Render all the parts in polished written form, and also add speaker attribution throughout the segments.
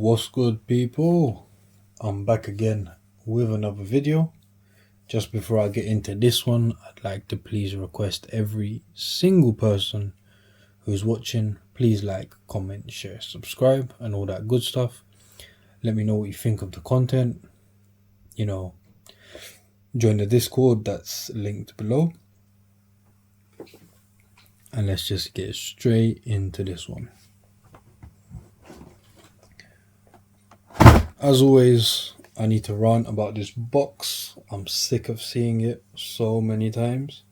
Speaker 1: What's good, people? I'm back again with another video. Just before I get into this one, I'd like to please request every single person who's watching, please like, comment, share, subscribe, and all that good stuff. Let me know what you think of the content. Join the Discord that's linked below. And let's just get straight into this one. As always, I need to rant about this box. I'm sick of seeing it so many times.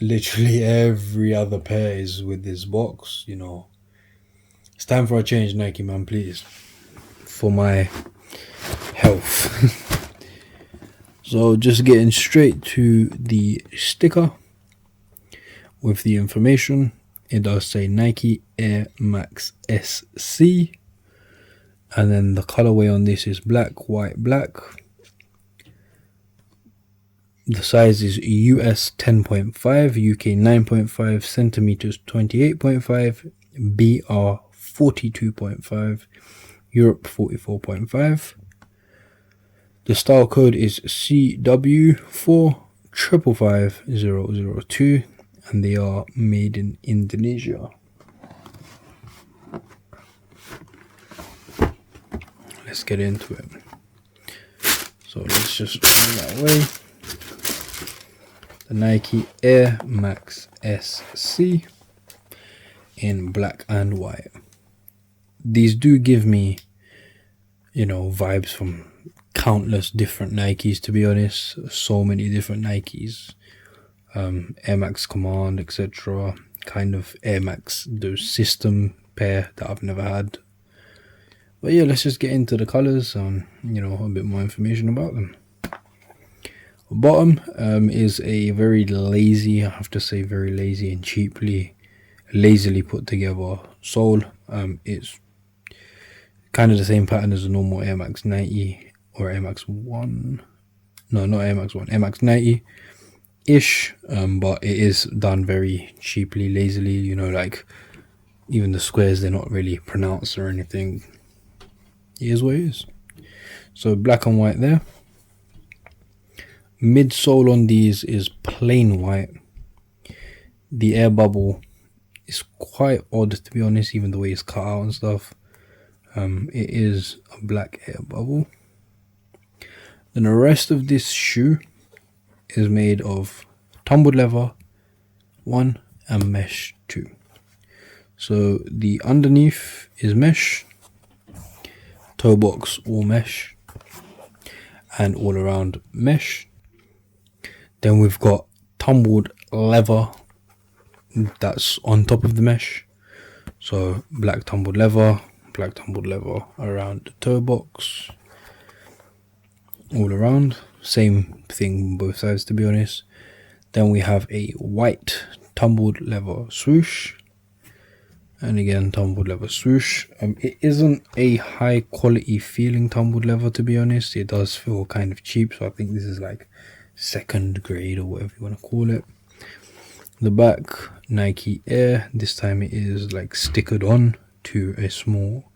Speaker 1: Literally every other pair is with this box, It's time for a change, Nike, man, please. For my health. So just getting straight to the sticker with the information. It does say Nike Air Max SC. And then the colorway on this is black, white, black. The size is US 10.5, UK 9.5, centimeters 28.5, BR 42.5, Europe 44.5. The style code is CW455002, and they are made in Indonesia. Let's get into it. So let's just bring that away. The Nike Air Max SC in black and white. These do give me, vibes from countless different Nikes, to be honest. So many different Nikes. Air Max Command, etc. Kind of Air Max, those system pair that I've never had. But yeah, let's just get into the colors and, a bit more information about them. Bottom is a very lazy, I have to say very lazy and lazily put together sole. It's kind of the same pattern as a normal Air Max 90 or Air Max 1. No, not Air Max 1, Air Max 90-ish. But it is done very cheaply, lazily, like even the squares, they're not really pronounced or anything. It is what it is. So black and white there. Midsole on these is plain white. The air bubble is quite odd, to be honest, even the way it's cut out and stuff. It is a black air bubble. Then the rest of this shoe is made of tumbled leather 1 and mesh 2. So the underneath is mesh, toe box all mesh, and all around mesh. Then we've got tumbled leather that's on top of the mesh. So black tumbled leather around the toe box, all around. Same thing both sides, to be honest. Then we have a white tumbled leather swoosh. And again, tumbled leather swoosh. It isn't a high quality feeling tumbled leather, to be honest. It does feel kind of cheap, so I think this is like second grade or whatever you want to call it. The back, Nike Air. This time it is like stickered on to a small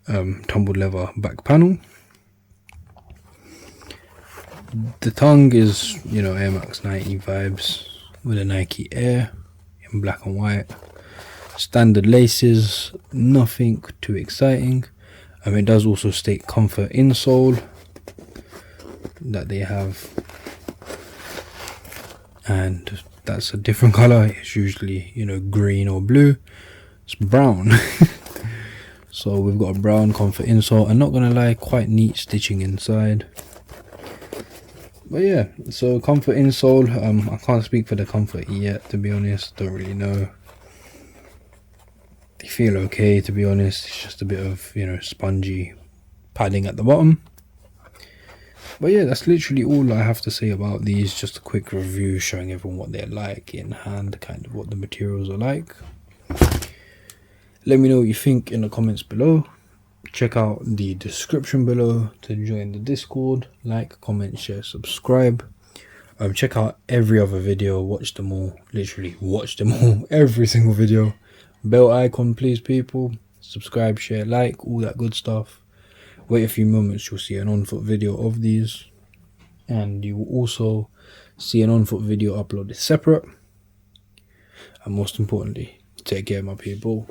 Speaker 1: tumbled leather back panel. The tongue is, Air Max 90 vibes with a Nike Air in black and white. Standard laces, nothing too exciting. It does also state comfort insole that they have, and that's a different color. It's usually green or blue. It's brown. So we've got a brown comfort insole. I'm not gonna lie, quite neat stitching inside. But yeah, so comfort insole. I can't speak for the comfort yet, to be honest. Don't really know. They feel okay, to be honest. It's just a bit of, spongy padding at the bottom. But yeah, that's literally all I have to say about these. Just a quick review showing everyone what they're like in hand, kind of what the materials are like. Let me know what you think in the comments below. Check out the description below to join the Discord. Like, comment, share, subscribe. Check out every other video. Watch them all. Literally watch them all. Every single video. Bell icon, please, people. subscribe, share, like, all that good stuff. Wait a few moments, you'll see an on-foot video of these, and you will also see an on-foot video uploaded separate. And most importantly, take care, my people.